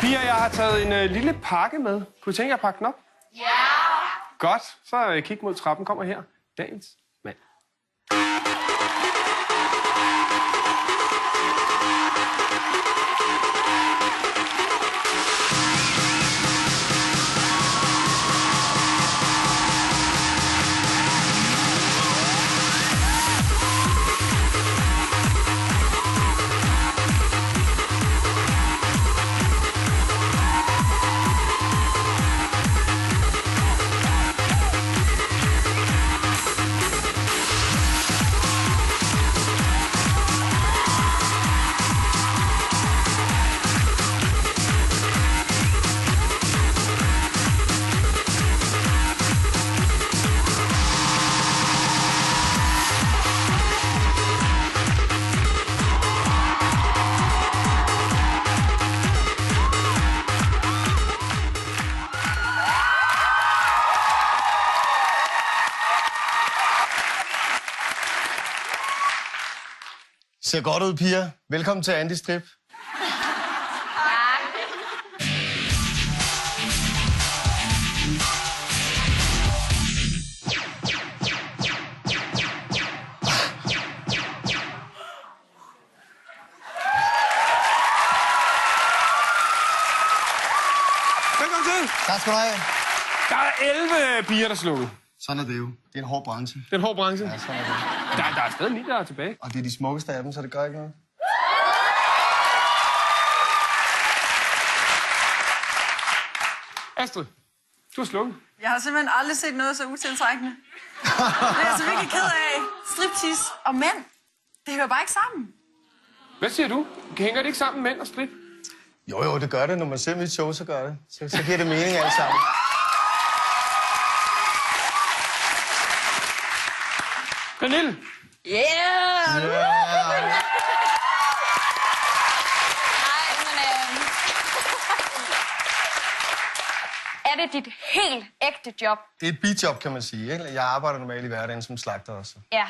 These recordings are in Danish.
Pia, jeg har taget en lille pakke med. Kunne I tænke jer at pakke den op? Ja! Godt, så kig mod trappen. Kommer her. Dagens mand. Ser godt ud, Pia. Velkommen til Andy Strip. Velkommen til. Tak skal du have. Der er 11 piger, der slukker. Sådan er det jo. Det er en hård branche. Det er en hård branche. Ja, sådan er det. Der er stadig 9, der er tilbage. Og det er de smukkeste af dem, så det gør ikke noget. Astrid, du har slukket. Jeg har simpelthen aldrig set noget så utiltrækkende. Det er jeg altså virkelig ked af. Striptease og mænd, det hører bare ikke sammen. Hvad siger du? Hænger det ikke sammen, mænd og strip? Jo, det gør det. Når man ser mit show, så gør det. Så giver det mening alt sammen. Pernille, Yeah! Yeah. Nej, men er det dit helt ægte job? Det er et bijob, kan man sige. Ikke? Jeg arbejder normalt i hverdagen som slagter også. Ja.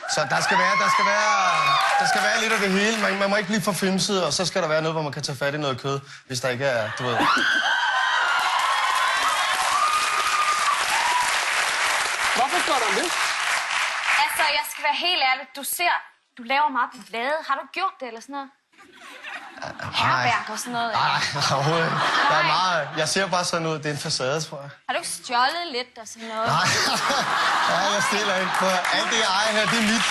Så der skal være lidt af det hele. Man må ikke blive for flimset, og så skal der være noget, hvor man kan tage fat i noget kød, hvis der ikke er, du ved. hvorfor står der om det? Altså, jeg skal være helt ærlig. Du laver meget ballade. Har du gjort det eller sådan noget? Herværk og sådan noget? Eller? Nej, overhovedet ikke. Der er meget. Jeg ser bare sådan ud. Det er en facade, tror jeg. Har du ikke stjålet lidt og sådan noget? Nej, nej, jeg stiller ikke på. Alt det, jeg ejer her, det er mit.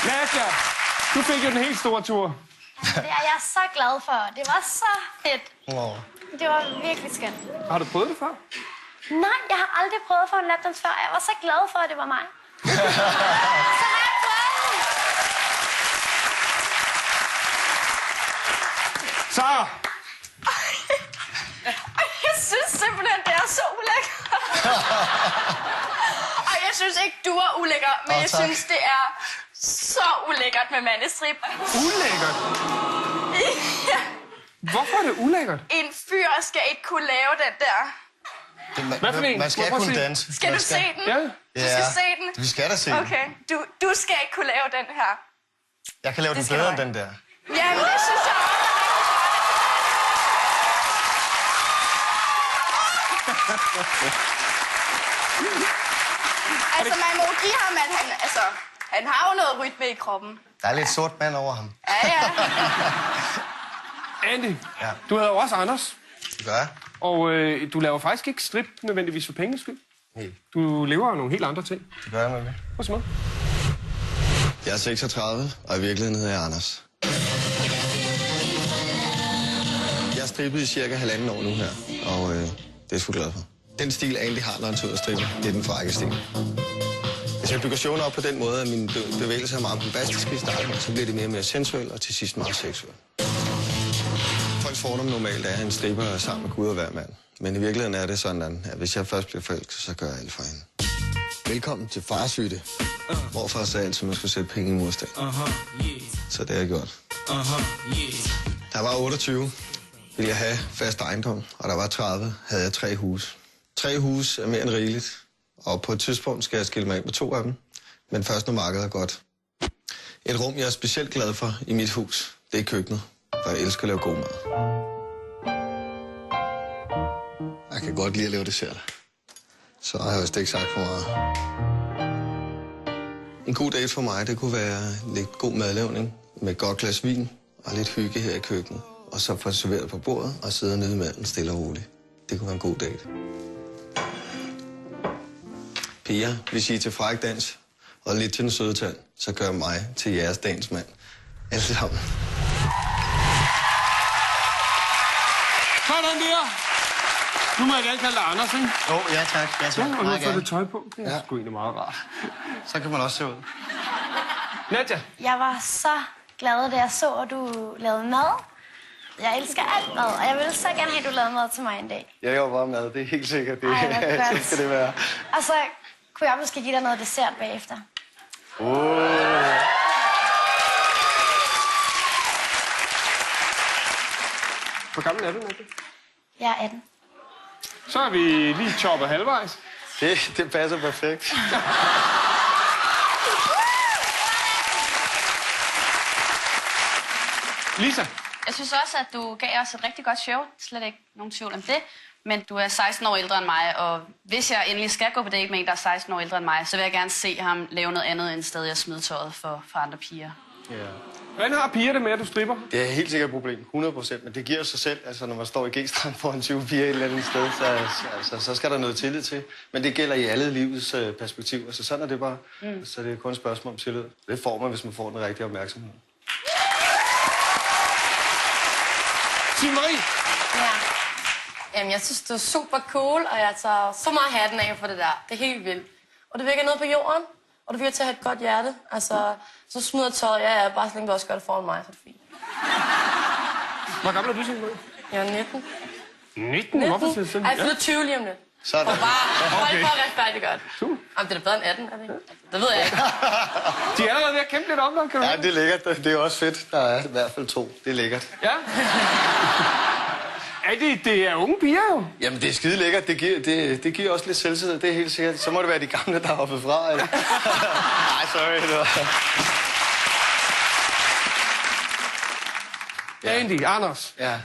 Nadia, du fik jo den helt store tur. Det er jeg så glad for. Det var så fedt. Wow. Det var virkelig skønt. Har du prøvet det før? Nej, jeg har aldrig prøvet at få en lapdance før. Jeg var så glad for, at det var mig. Så har jeg prøvet den. Sara! Jeg synes simpelthen, det er så ulækkert. Og jeg synes ikke, du er ulækker, men jeg tak. synes, det er så ulækkert med mandestrip. Ulækkert? Ja. Hvorfor er det ulækkert? En fyr skal ikke kunne lave den der. Hvad for en? Man skal Prøv at kunne se. danse. Skal du se den? Ja. Du skal se den? Vi skal da se den. Okay, du skal ikke kunne lave den her. Jeg kan lave den skal bedre du end den der. Jamen, det synes jeg også. Altså, man må give ham, at han har jo noget rytme i kroppen. Der er lidt sort mand over ham. Ja. Andy, Ja. du hedder jo også Anders. Det gør jeg. Og du laver faktisk ikke strip nødvendigvis for penges skyld. Nej, Du lever af nogle helt andre ting. det gør jeg med. Hvor så med? Jeg er 36, og i virkeligheden hedder jeg Anders. Jeg har strippet i cirka 1,5 år nu her, og det er jeg sgu glad for. Den stil, Andy har, når han tager ud og stripper, det er den frække stil. Hvis jeg bygger showen op på den måde, at mine bevægelser er meget bombastiske i starten, så bliver det mere og mere sensuelt, og til sidst meget seksuelt. Folks fordom normalt er, at en stripper er sammen med Gud og hver mand. Men i virkeligheden er det sådan, at hvis jeg først bliver forelsket, så gør jeg alt for hende. Velkommen til Farshytte. Hvorfor sagde jeg altid, at man skulle sætte penge i mursten? Så det har jeg gjort. Der var 28, ville jeg have fast ejendom, og der var 30, havde jeg 3 huse. 3 huse er mere end rigeligt, og på et tidspunkt skal jeg skille mig af med 2 af dem, men først når markedet er godt. Et rum, jeg er specielt glad for i mit hus, det er køkkenet, for jeg elsker at lave god mad. Jeg kan godt lide at lave dessert, så har jeg vist ikke sagt for meget. En god date for mig, det kunne være lidt god madlavning med et godt glas vin og lidt hygge her i køkkenet. Og så få serveret på bordet og sidde nede imellem stille og roligt. Det kunne være en god date. Piger, hvis I er til fræk dans og lidt til den søde tand, så gør mig til jeres dansmand. Alle sammen. Sådan der. Nu må jeg gerne kalde dig Anders, ikke? Jo, ja tak. Ja, tak. Og nu Meget får gerne. det tøj på. Det er sgu egentlig meget rart. Så kan man også se ud. Nadja. Jeg var så glad, da jeg så, at du lavede mad. Jeg elsker alt mad, og jeg ville så gerne have, at du lavede mad til mig en dag. Jeg laver bare mad, det er helt sikkert. Det, Ej, hvor godt. det skal det være. Og så kunne jeg måske give dig noget dessert bagefter. Hvor gammel er du, Nadja? Jeg er 18. Så er vi lige choppet halvvejs. Det passer perfekt. Lisa. Jeg synes også, at du gav os et rigtig godt show. Slet ikke nogen tvivl om det. Men du er 16 år ældre end mig, og hvis jeg endelig skal gå på date med en, der er 16 år ældre end mig, så vil jeg gerne se ham lave noget andet end stadig at smide tøjet for andre piger. Ja. Hvordan har piger det med, at du stripper? Det er helt sikkert et problem, 100%, men det giver sig selv. Altså, når man står i G-strand foran 20 piger et eller andet sted, så skal der noget tillid til. Men det gælder i alle livets perspektiver, så sådan er det bare. Så det er kun et spørgsmål om tillid. Det får man, hvis man får den rigtige opmærksomhed. Signe Marie. Ja. Jamen, jeg synes, det er super cool, og jeg tager så meget hatten af for det der. Det er helt vildt. Og det virker noget på jorden, og det virker til at have et godt hjerte. Altså, så smider tøjet, ja, bare så længe du også gør det foran mig, så er det fint. Hvor gammel er du, Signe Marie? Jeg er 19. 19? Hvorfor siger du sådan? Ej, jeg fylder 20 lige om lidt. Sådan. For bare Okay. for at retfærdiggøre det. Jamen, det er da bedre end 18, er det ikke? Det ved jeg ikke. De er allerede ved at kæmpe lidt om dig, kan du Ja, høre? det er lækkert. Det er også fedt. Der er i hvert fald 2. Det er lækkert. Ja. Det er unge piger jo. Jamen, det er skide lækkert. Det giver også lidt selvtillid. Det er helt sikkert. Så må det være de gamle, der er hoppet fra, eller? Nej, sorry. Det var... Ja. Andy, Anders. Ja.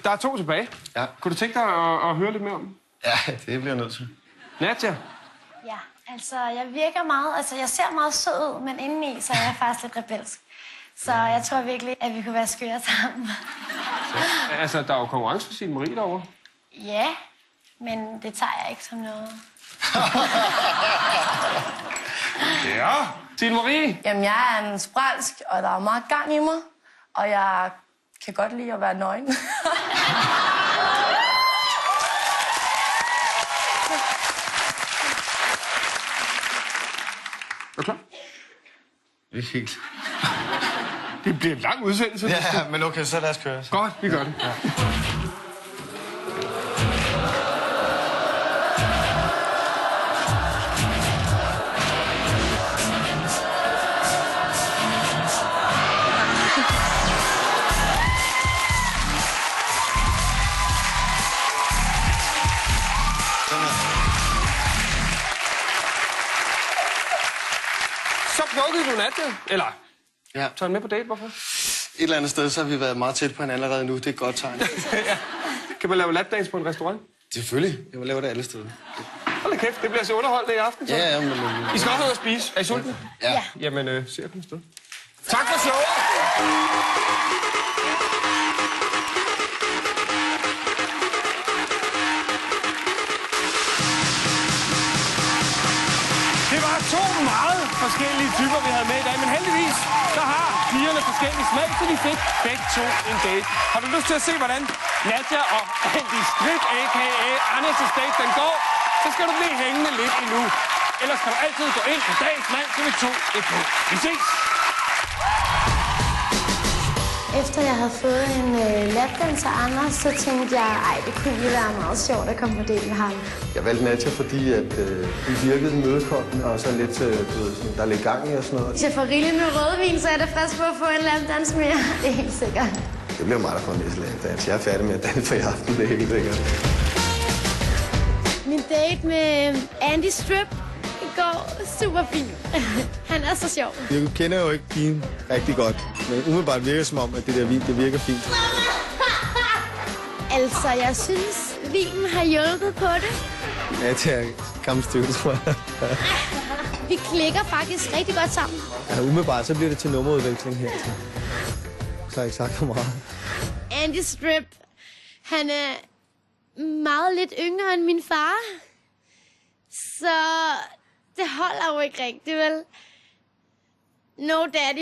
Der er 2 tilbage. Ja. Kunne du tænke dig at høre lidt mere om? Ja, det bliver jeg nødt til. Nadja. Ja, altså jeg virker meget, altså jeg ser meget sød ud, men indeni så er jeg faktisk lidt rebelsk. Så jeg tror virkelig, at vi kunne være skøre sammen. Altså, der er jo konkurrence for Signe Marie derovre. Ja, men det tager jeg ikke som noget. Ja. Signe Marie. Jamen, jeg er en spralsk, og der er meget gang i mig. Og jeg kan godt lide at være nøgen. Er du klar? Det er helt... Det bliver en lang udsendelse. Ja, men okay, så lad os køre. Godt, vi gør det. Ja. Så plukkede du Nadja. Eller, Ja. tager den med på date, hvorfor? Et eller andet sted, så har vi været meget tæt på hinanden allerede nu. Det er et godt tegn. Ja. Kan man lave lapdance på en restaurant? Selvfølgelig. Jeg vil lave det alle steder. Hold da kæft, det bliver så underholdende i aften. Så. Ja, men... I skal også ud og spise. Er I sultne? Ja. Jamen, se at komme afsted. Tak for showet! Det var 2 meget forskellige typer, vi havde med i dag, men heldigvis, så har pigerne forskellige smag, så de fik begge 2 en date. Har du lyst til at se, hvordan Nadja og Andy Strip, a.k.a. Anders' date, den går, så skal du blive hængende lidt endnu. Ellers kan du altid gå ind på dagens mand, så vi 2 et på. Vi ses! Efter jeg havde fået en lapdance af Anders, så tænkte jeg, det kunne lige være meget sjovt at komme på date med ham. Jeg valgte Nadja, fordi at vi virkede imødekommende, og så lidt, der er lidt gang i og sådan noget. Hvis jeg får rigeligt med rødvin, så er det frisk på at få en lapdance mere. Det er helt sikkert. Det bliver mig, der får en næste lapdance. Jeg er færdig med at danse for i aften, det er helt sikkert. Min date med Andy Strip går super fint. Han er så sjov. Jeg kender jo ikke pigen rigtig godt, men umiddelbart virker som om, at det der vin, det virker fint. Altså, jeg synes, vinen har hjulpet på det. Ja, det er kampstykke, tror jeg. Vi klikker faktisk rigtig godt sammen. Ja, umiddelbart, så bliver det til nummerudveksling her. Så har jeg ikke sagt for meget. Andy Strip, han er meget lidt yngre end min far. Så det holder jo ikke rigtigt, vel? No daddy.